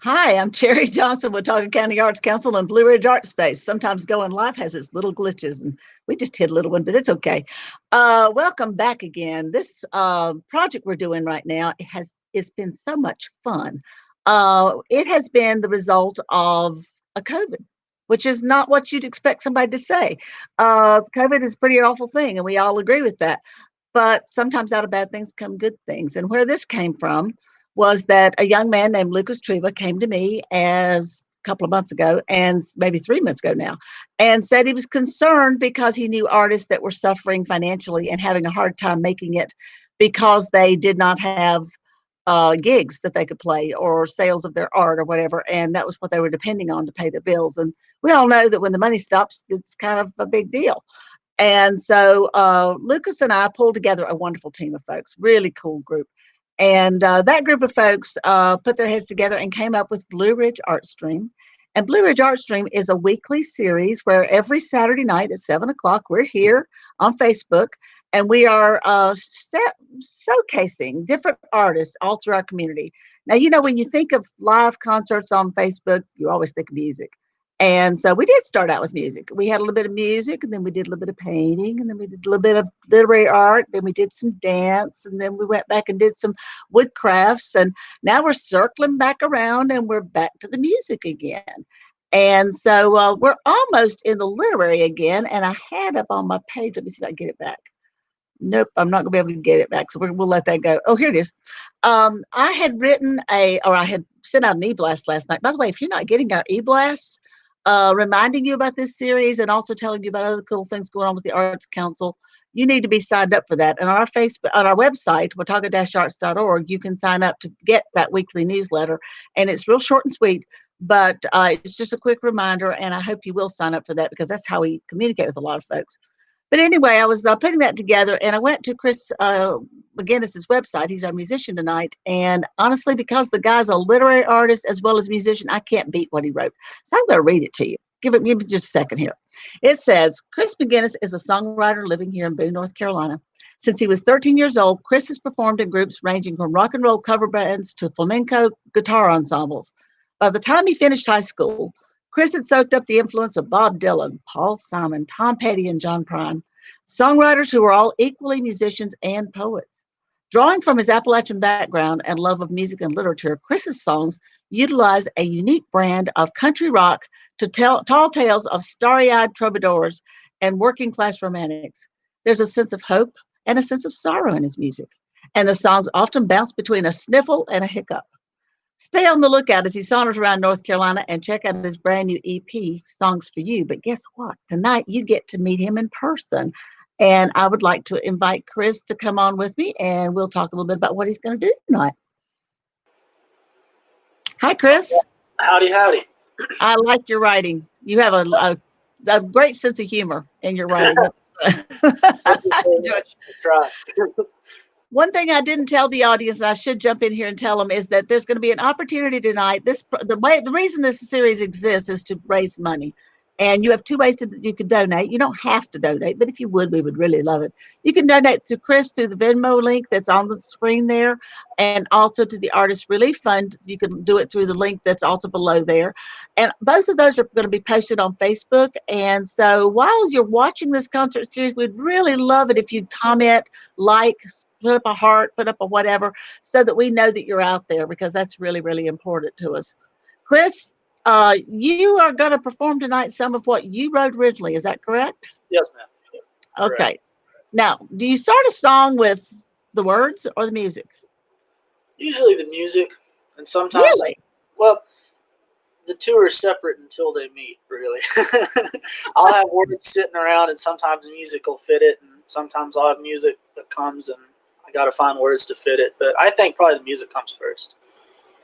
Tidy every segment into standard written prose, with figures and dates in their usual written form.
Hi, I'm Cherry Johnson with Watauga County Arts Council and Blue Ridge Art Space. Sometimes going live has its little glitches, and we just hit a little one, but it's okay. Welcome back again. This project we're doing right now it's been so much fun. It has been the result of a COVID, which is not what you'd expect somebody to say. COVID is a pretty awful thing, and we all agree with that. But sometimes out of bad things come good things. And where this came from was that a young man named Lucas Treva came to me as a couple of months ago, and maybe 3 months ago now, and said he was concerned because he knew artists that were suffering financially and having a hard time making it because they did not have gigs that they could play or sales of their art or whatever. And that was what they were depending on to pay their bills. And we all know that when the money stops, it's kind of a big deal. And so Lucas and I pulled together a wonderful team of folks, really cool group. And that group of folks put their heads together and came up with Blue Ridge Artstream. And Blue Ridge Artstream is a weekly series where every Saturday night at 7 o'clock, we're here on Facebook and we are showcasing different artists all through our community. Now, when you think of live concerts on Facebook, you always think of music. And so we did start out with music. We had a little bit of music, and then we did a little bit of painting, and then we did a little bit of literary art, then we did some dance, and then we went back and did some wood crafts. And now we're circling back around and we're back to the music again. And so we're almost in the literary again. And I had up on my page, let me see if I can get it back. Nope, I'm not going to be able to get it back. So we'll let that go. Oh, here it is. I had I had sent out an e-blast last night. By the way, if you're not getting our e-blasts, reminding you about this series and also telling you about other cool things going on with the Arts Council, you need to be signed up for that. And on our website, watauga-arts.org, you can sign up to get that weekly newsletter. And it's real short and sweet, but it's just a quick reminder. And I hope you will sign up for that because that's how we communicate with a lot of folks. But anyway, I was putting that together, and I went to Chris McGinnis's website. He's our musician tonight. And honestly, because the guy's a literary artist as well as musician, I can't beat what he wrote. So I'm going to read it to you. Give me just a second here. It says, Chris McGinnis is a songwriter living here in Boone, North Carolina. Since he was 13 years old, Chris has performed in groups ranging from rock and roll cover bands to flamenco guitar ensembles. By the time he finished high school, Chris had soaked up the influence of Bob Dylan, Paul Simon, Tom Petty, and John Prine, songwriters who were all equally musicians and poets. Drawing from his Appalachian background and love of music and literature, Chris's songs utilize a unique brand of country rock to tell tall tales of starry-eyed troubadours and working-class romantics. There's a sense of hope and a sense of sorrow in his music, and the songs often bounce between a sniffle and a hiccup. Stay on the lookout as he saunters around North Carolina and check out his brand new EP, Songs for You. But guess what? Tonight you get to meet him in person. And I would like to invite Chris to come on with me and we'll talk a little bit about what he's going to do tonight. Hi, Chris. Howdy, howdy. I like your writing. You have a great sense of humor in your writing. Try. One thing I didn't tell the audience, and I should jump in here and tell them, is that there's going to be an opportunity tonight. The reason this series exists is to raise money, and you have two ways you can donate. You don't have to donate, but if you would, we would really love it. You can donate to Chris through the Venmo link that's on the screen there, and also to the Artist Relief Fund. You can do it through the link that's also below there, and both of those are going to be posted on Facebook. And so while you're watching this concert series, we'd really love it if you'd comment, like, put up a heart, put up a whatever, so that we know that you're out there, because that's really, really important to us. Chris, you are going to perform tonight some of what you wrote originally. Is that correct? Yes, ma'am. Okay. Correct. Now, do you start a song with the words or the music? Usually the music, and sometimes, Really? well, the two are separate until they meet, really. I'll have words sitting around, and sometimes the music will fit it, and sometimes I'll have music that comes, and I got to find words to fit it. But I think probably the music comes first.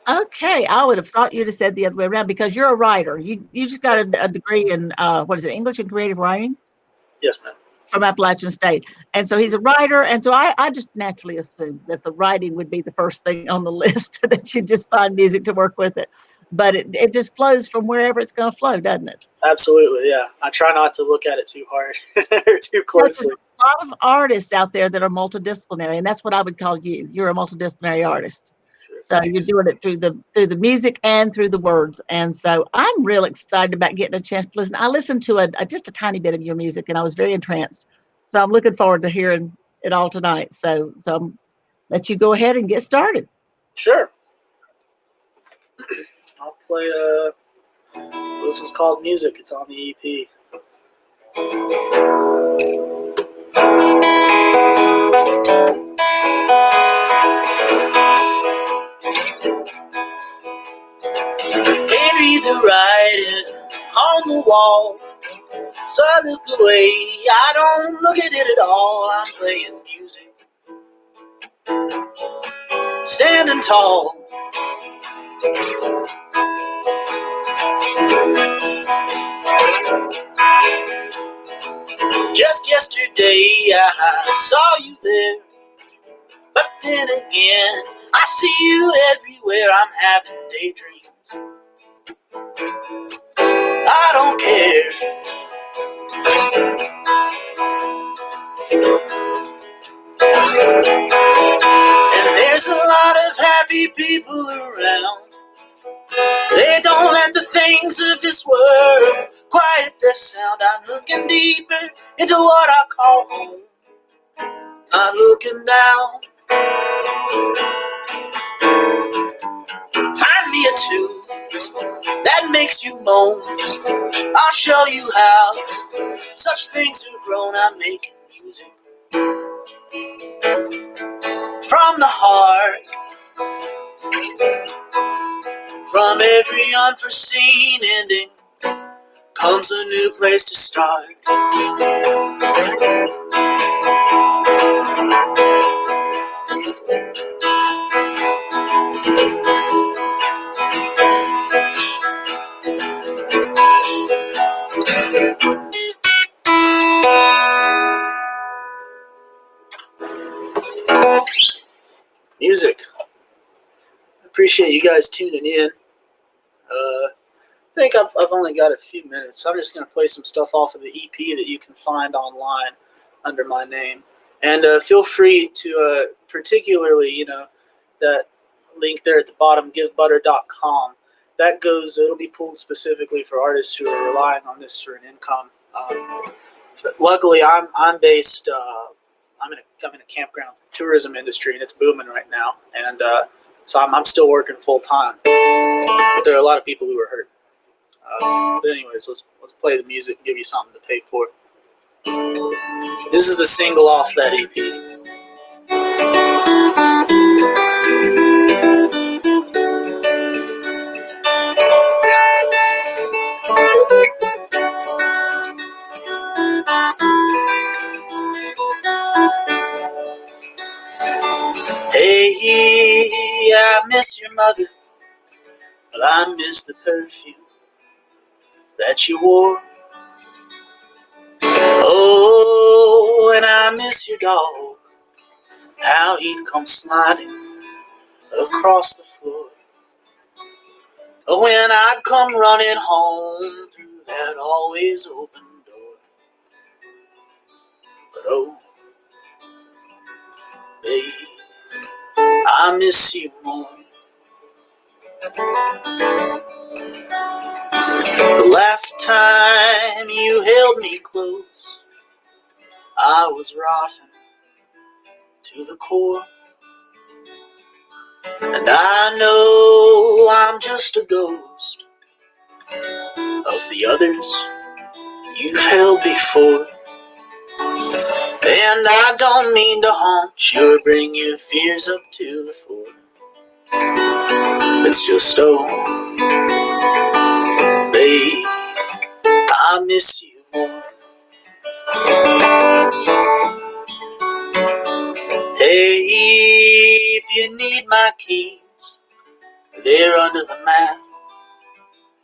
Okay, I would have thought you'd have said the other way around because you're a writer. You just got a degree in what is it, English and creative writing? Yes, ma'am. From Appalachian State. And so he's a writer. And so I just naturally assumed that the writing would be the first thing on the list, that you just find music to work with it. But it just flows from wherever it's going to flow, doesn't it? Absolutely, yeah. I try not to look at it too hard or too closely. There's a lot of artists out there that are multidisciplinary, and that's what I would call you. You're a multidisciplinary artist. So you're doing it through the music and through the words, and so I'm real excited about getting a chance to listen. I listened to just a tiny bit of your music, and I was very entranced. So I'm looking forward to hearing it all tonight. So I'm let you go ahead and get started. Sure. I'll play. This one's called Music. It's on the EP. Can't read the writing on the wall, so I look away. I don't look at it at all. I'm playing music, standing tall. Just yesterday I saw you there, but then again I see you everywhere. I'm having daydreams. I don't care. And there's a lot of happy people around. They don't let the things of this world quiet their sound. I'm looking deeper into what I call home. I'm looking down. Find me a tune that makes you moan. I'll show you how such things are grown. I'm making music from the heart. From every unforeseen ending comes a new place to start. Music. I appreciate you guys tuning in. I think I've only got a few minutes, so I'm just going to play some stuff off of the EP that you can find online under my name. And feel free to, particularly, that link there at the bottom, givebutter.com. It'll be pulled specifically for artists who are relying on this for an income. Luckily, I'm based, I'm in a campground tourism industry, and it's booming right now. And so I'm still working full time. But there are a lot of people who are hurt. But anyways, let's play the music and give you something to pay for. This is the single off that EP. Hey, I miss your mother, but I miss the perfume that you wore. Oh, and I miss your dog, how he'd come sliding across the floor. When I'd come running home through that always open door. But oh, babe, I miss you more. The last time you held me close, I was rotten to the core. And I know I'm just a ghost of the others you've held before. And I don't mean to haunt you or bring your fears up to the fore. It's just, oh, babe, I miss you more. Hey, if you need my keys, they're under the mat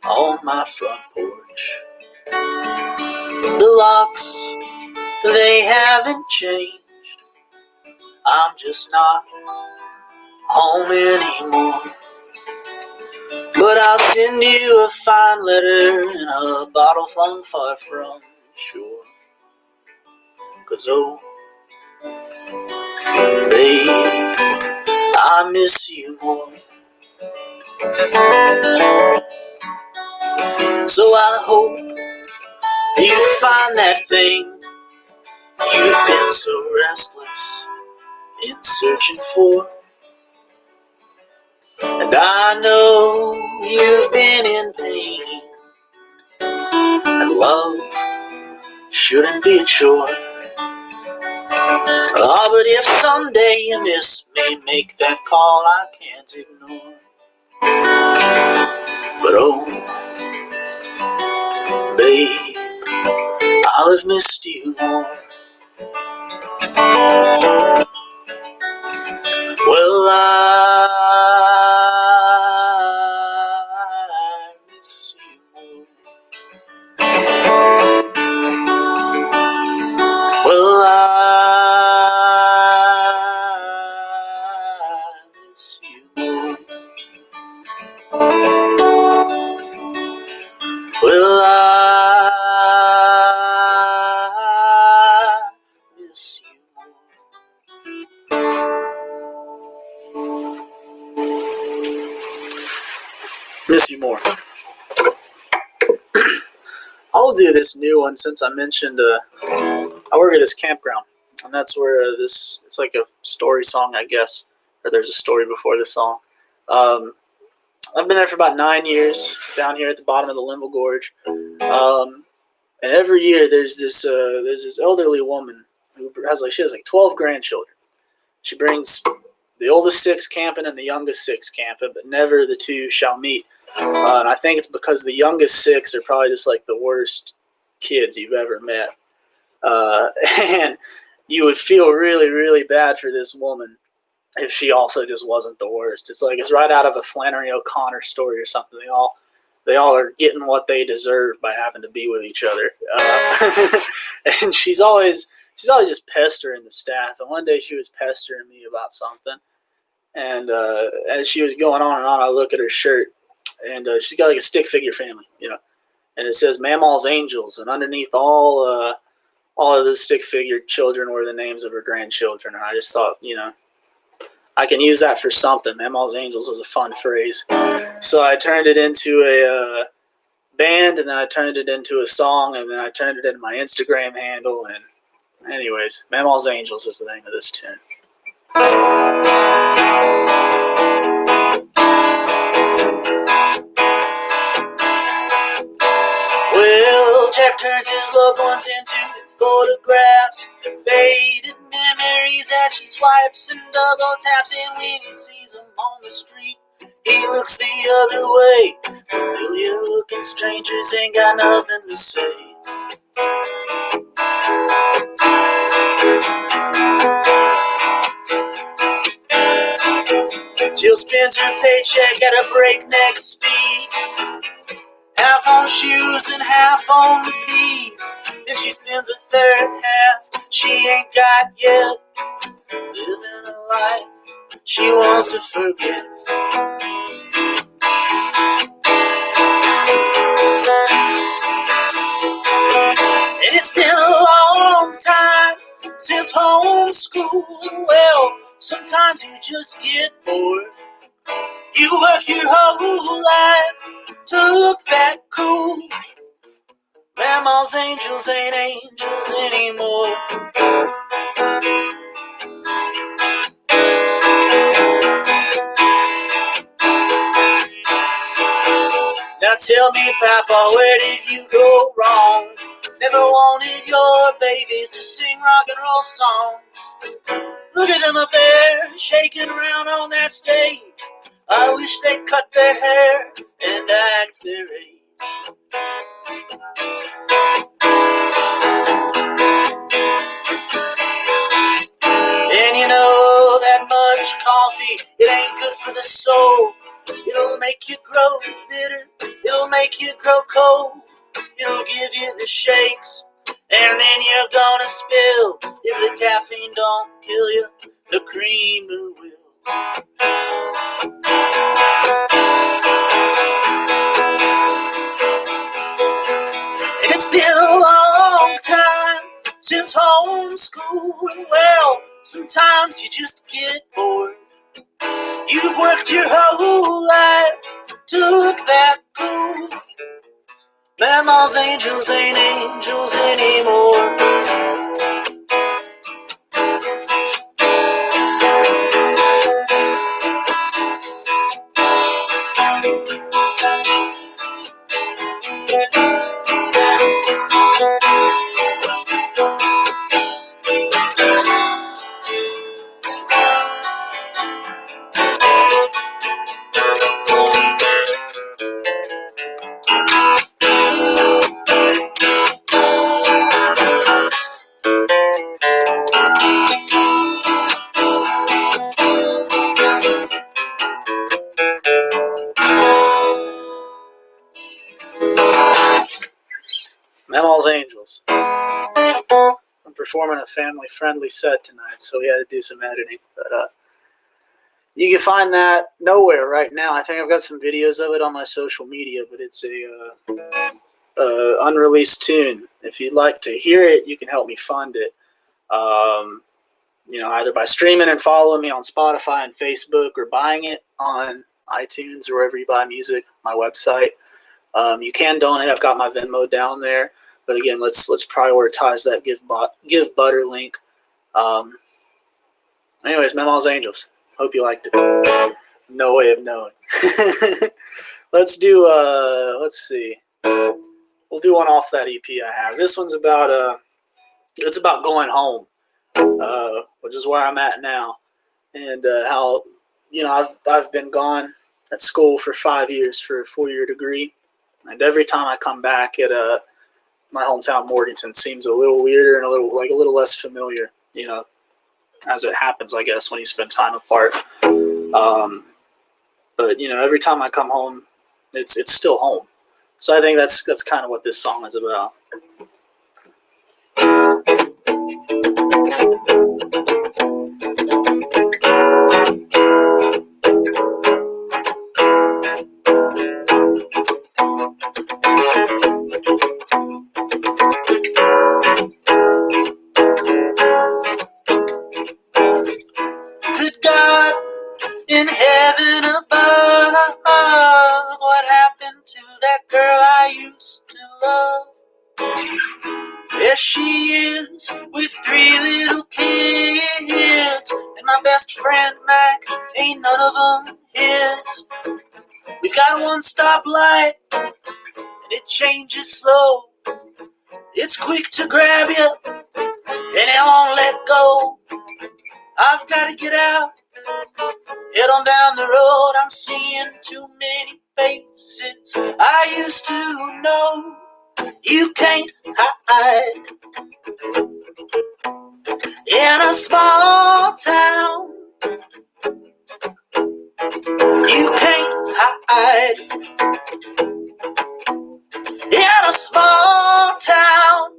on my front porch. The locks, they haven't changed. I'm just not home anymore. But I'll send you a fine letter in a bottle flung far from shore. 'Cause oh, babe, I miss you more. So I hope you find that thing you've been so restless in searching for. And I know you've been in pain, and love shouldn't be a chore. Oh, but if someday you miss me, make that call I can't ignore. But oh, babe, I'll have missed you more. Well, I miss you more. Well, I miss you more. Well, I miss you more. Miss you more. I'll do this new one since I mentioned I work at this campground, and that's where it's like a story song, I guess, or there's a story before the song. I've been there for about 9 years, down here at the bottom of the Limble Gorge, and every year there's this elderly woman who she has 12 grandchildren. She brings the oldest 6 camping and the youngest 6 camping, but never the two shall meet. And I think it's because the youngest 6 are probably just like the worst kids you've ever met. And you would feel really, really bad for this woman if she also just wasn't the worst. It's like it's right out of a Flannery O'Connor story or something. They all are getting what they deserve by having to be with each other. And she's always just pestering the staff. And one day she was pestering me about something. And as she was going on and on, I look at her shirt, and she's got like a stick figure family, and it says Mamaw's Angels, and underneath all of the stick figure children were the names of her grandchildren. And I just thought, I can use that for something. Mamaw's Angels is a fun phrase. So I turned it into a band, and then I turned it into a song, and then I turned it into my Instagram handle. And anyways, Mamaw's Angels is the name of this tune. Well, Jack turns his loved ones into photographs, faded memories that she swipes and double taps. And when he sees them on the street, he looks the other way. Familiar looking strangers ain't got nothing to say. Jill spends her paycheck at a breakneck speed, half on shoes and half on the peas. Then she spends a third half she ain't got yet, living a life she wants to forget. And it's been a long time since homeschooling. Well, sometimes you just get bored. You work your whole life to look that cool. Mama's angels ain't angels anymore. Now tell me, Papa, where did you go wrong? Never wanted your babies to sing rock and roll songs. Look at them up there, shaking around on that stage. I wish they'd cut their hair and act their age. And you know that much coffee, it ain't good for the soul. It'll make you grow bitter, it'll make you grow cold. It'll give you the shakes, and then you're gonna spill. If the caffeine don't kill you, the creamer will. And it's been a long time since homeschooling. Well, sometimes you just get bored. You've worked your whole life to look that cool. Mama's angels ain't angels anymore. Mama's Angels. I'm performing a family-friendly set tonight, so we had to do some editing. But you can find that nowhere right now. I think I've got some videos of it on my social media, but it's a unreleased tune. If you'd like to hear it, you can help me fund it. Either by streaming and following me on Spotify and Facebook, or buying it on iTunes or wherever you buy music, my website. You can donate. I've got my Venmo down there. But again, let's prioritize that give butter link. Anyways, Mama's Angels. Hope you liked it. No way of knowing. Let's see. We'll do one off that EP I have. This one's about it's about going home, which is where I'm at now, and how I've been gone at school for 5 years for a 4-year degree, and every time I come back at my hometown Morganton seems a little weirder and a little less familiar, as it happens, I guess, when you spend time apart. But every time I come home, it's still home. So I think that's kind of what this song is about. Good God in heaven above, what happened to that girl I used to love? There she is with 3 little kids, and my best friend Mac, ain't none of them his. We've got one stoplight, and it changes slow. It's quick to grab you, and it won't let go. I've got to get out, head on down the road. I'm seeing too many faces I used to know. You can't hide in a small town. You can't hide in a small town.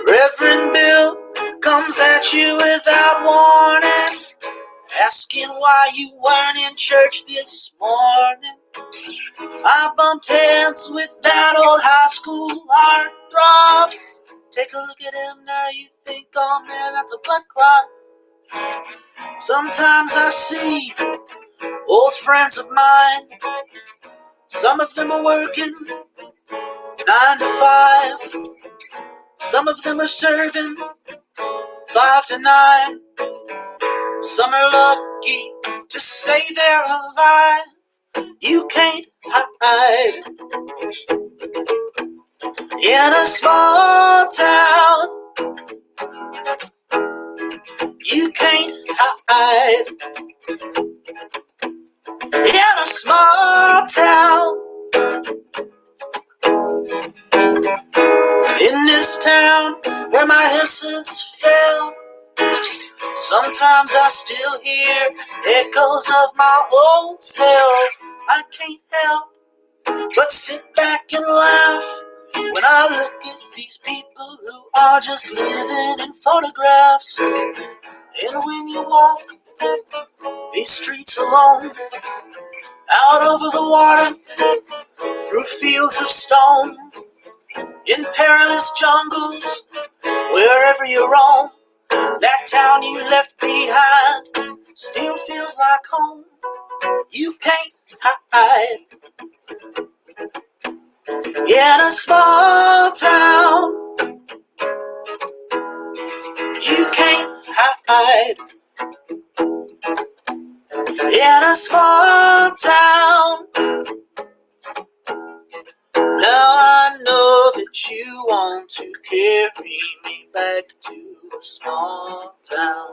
Reverend Bill comes at you without warning, asking why you weren't in church this morning. I bumped heads with that old high school heartthrob. Take a look at him now, you think, oh man, that's a blood clot. Sometimes I see old friends of mine. Some of them are working 9 to 5. Some of them are serving 5 to 9. Some are lucky to say they're alive. You can't hide in a small town. You can't hide in a small town. In this town where my innocence fell, sometimes I still hear echoes of my old self. I can't help but sit back and laugh when I look at these people who are just living in photographs. And when you walk these streets alone, out over the water, through fields of stone, in perilous jungles, wherever you roam, That town you left behind still feels like home. You can't hide in a small town. You can't hide in a small town. Now I know that you want to carry me back to a small town.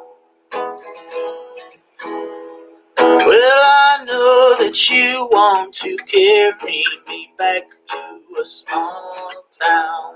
Well, I know that you want to carry me back to a small town.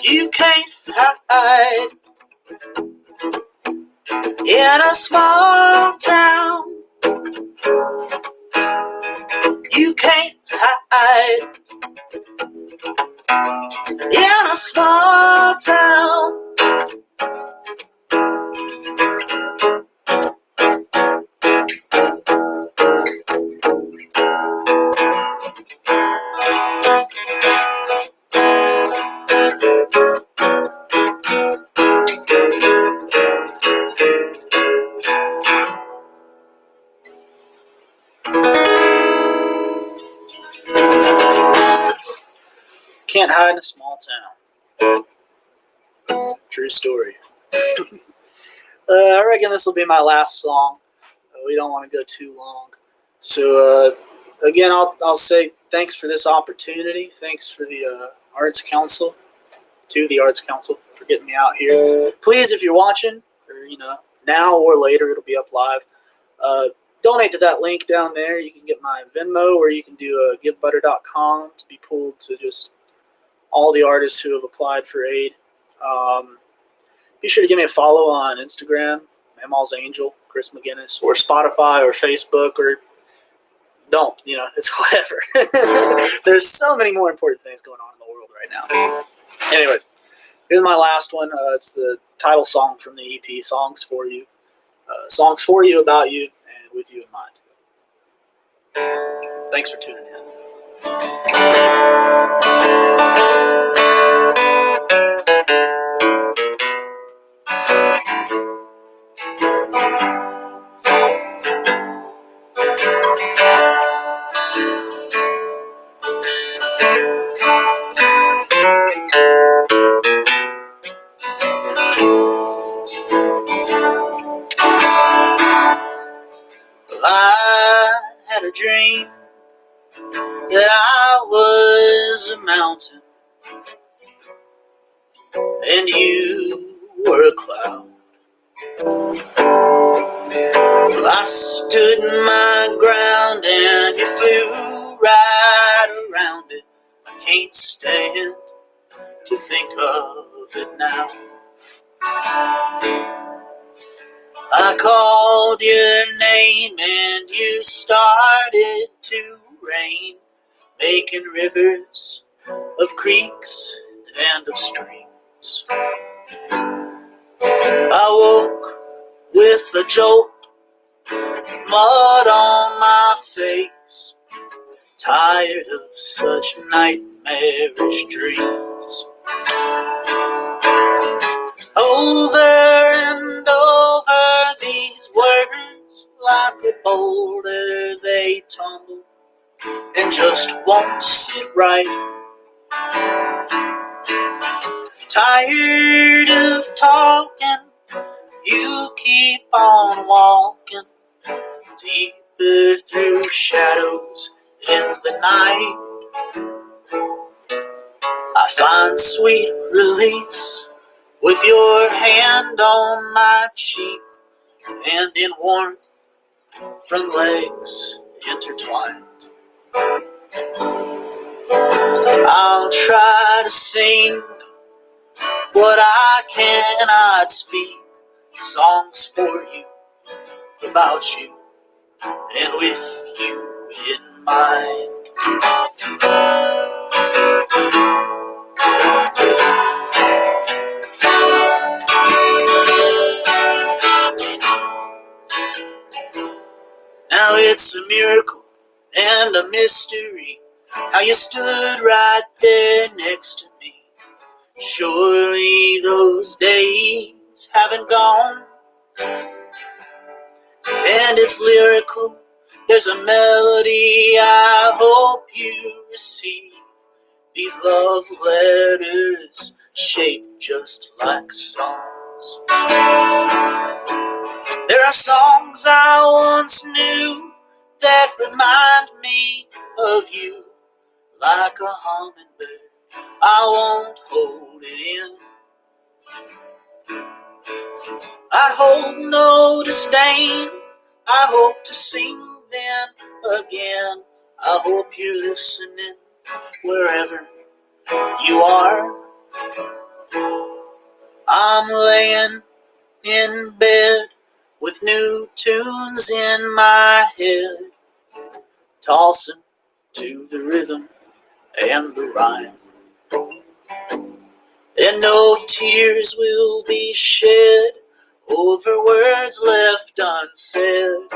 You can't hide in a small town. You can't hide in a small town. Can't hide in a small town. True story. I reckon this will be my last song. We don't want to go too long. So, again, I'll say thanks for this opportunity. Thanks for the Arts Council, to the Arts Council for getting me out here. Please, if you're watching, or now or later, it'll be up live. Donate to that link down there. You can get my Venmo, or you can do givebutter.com to be pulled to just all the artists who have applied for aid. Be sure to give me a follow on Instagram, Mammal's Angel, Chris McGinnis, or Spotify or Facebook, or don't, it's whatever. There's so many more important things going on in the world right now. Anyways, here's my last one. It's the title song from the EP, Songs for You. Songs for you, about you, and with you in mind. Thanks for tuning in. I had a dream that I was a mountain and you were a cloud. Well, I stood my ground and you flew right around it. I can't stand to think of it now. I called your name and you started to rain, making rivers of creeks and of streams. I woke with a jolt, mud on my face, tired of such nightmarish dreams. Over and over these words, like a boulder they tumble and just won't sit right. Tired of talking, you keep on walking deeper through shadows in the night. I find sweet release with your hand on my cheek, and in warmth from legs intertwined. I'll try to sing what I cannot speak, songs for you, about you, and with you in mind. Now it's a miracle and a mystery how you stood right there next to me. Surely those days haven't gone, and it's lyrical. There's a melody I hope you receive. These love letters shaped just like songs. There are songs I once knew that remind me of you. Like a hummingbird, I won't hold it in. I hold no disdain. I hope to sing them again. I hope you're listening wherever you are. I'm laying in bed with new tunes in my head, tossing to the rhythm and the rhyme. And no tears will be shed over words left unsaid.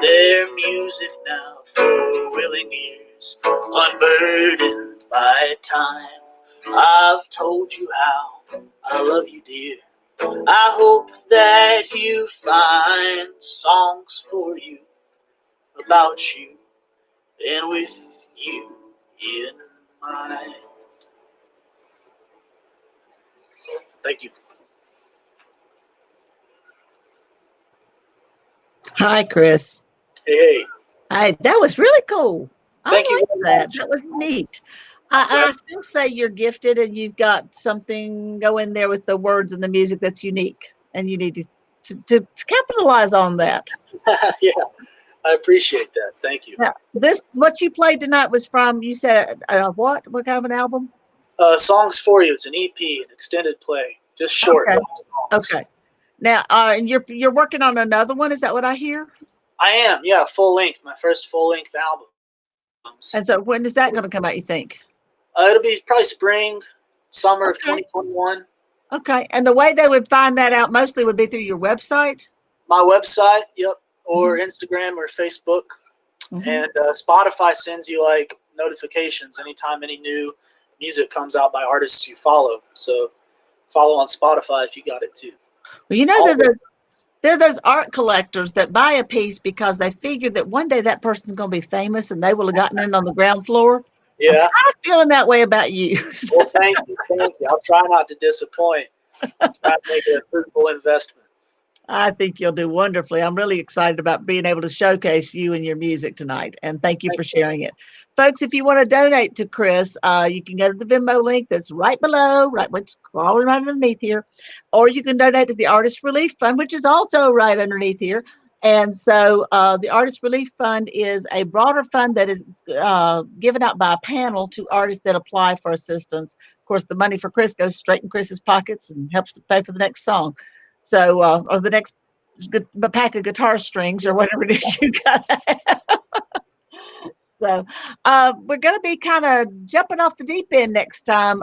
Their music now for willing ears, unburdened by time. I've told you how I love you, dear. I hope that you find songs for you, about you, and with you in mind. Thank you. Hi, Chris. Hey. Hi, that was really cool. I Thank you like very that. much. That was neat. I'm I glad. still say you're gifted and you've got something going there with the words and the music that's unique, and you need to capitalize on that. Yeah, I appreciate that. Thank you. Now, this what you played tonight was from you said what? What kind of an album? Songs for You. It's an EP, an extended play, just short Okay. 5 songs. Okay. Now, and you're working on another one. Is that what I hear? I am, yeah, full length. My first full length album. And so, when is that going to come out? You think? It'll be probably spring, summer of Okay. 2021. Okay. And the way they would find that out mostly would be through your website. My website, yep, or Hmm. Instagram or Facebook, Hmm. and Spotify sends you like notifications anytime any new music comes out by artists you follow. So follow on Spotify if you got it too. Well, you know, All the there are those art collectors that buy a piece because they figure that one day that person's going to be famous and they will have gotten in on the ground floor. I'm yeah. kind of feeling that way about you. Well, thank you, thank you. I'll try not to disappoint. Try to make it a fruitful investment. I think you'll do wonderfully. I'm really excited about being able to showcase you and your music tonight. And thank you Thank for sharing it. Folks, if you want to donate to Chris, you can go to the Venmo link that's right below, right what's crawling right underneath here. Or you can donate to the Artist Relief Fund, which is also right underneath here. And so the Artist Relief Fund is a broader fund that is given out by a panel to artists that apply for assistance. Of course, the money for Chris goes straight in Chris's pockets and helps to pay for the next song. So, or the next pack of guitar strings or whatever it is you got. So, we're going to be kind of jumping off the deep end next time.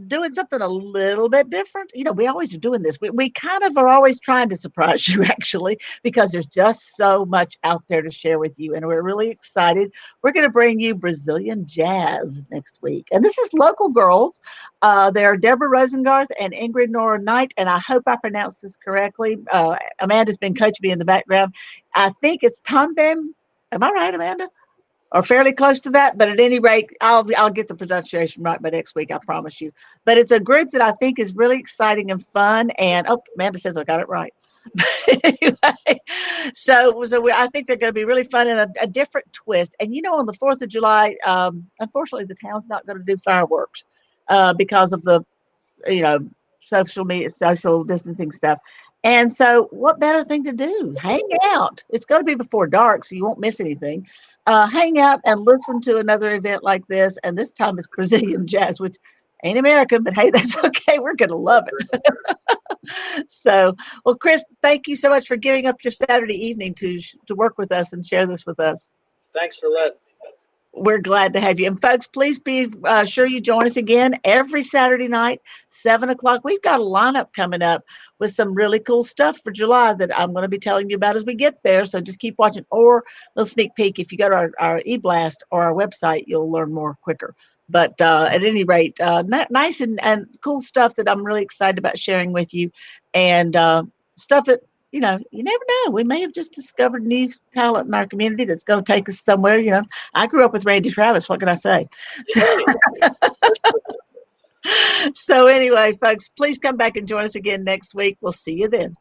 Doing something a little bit different. You know, we always are doing this. We kind of are always trying to surprise you, actually, because there's just so much out there to share with you. And we're really excited. We're going to bring you Brazilian jazz next week. And this is local girls. They're Deborah Rosengarth and Ingrid Nora Knight. And I hope I pronounced this correctly. Amanda's been coaching me in the background. I think it's Tambem. Am I right, Amanda? Or fairly close to that. But at any rate, I'll get the pronunciation right by next week. I promise you. But it's a group that I think is really exciting and fun. And oh, Amanda says I got it right. But anyway, I think they're going to be really fun and a different twist. And you know, on the 4th of July, unfortunately, the town's not going to do fireworks because of the you know, social media, social distancing stuff. And so, what better thing to do? Hang out. It's going to be before dark, so you won't miss anything. Hang out and listen to another event like this. And this time it's Brazilian jazz, which ain't American, but hey, that's okay. We're going to love it. So, well, Chris, thank you so much for giving up your Saturday evening to work with us and share this with us. Thanks for letting me. We're glad to have you. And folks, please be sure you join us again every Saturday night, 7 o'clock. We've got a lineup coming up with some really cool stuff for July that I'm going to be telling you about as we get there. So just keep watching, or a little sneak peek. If you go to our e-blast or our website, you'll learn more quicker. But at any rate, nice and cool stuff that I'm really excited about sharing with you, and stuff that you never know. We may have just discovered new talent in our community that's going to take us somewhere. I grew up with Randy Travis. What can I say? So, Hey, so anyway, folks, please come back and join us again next week. We'll see you then.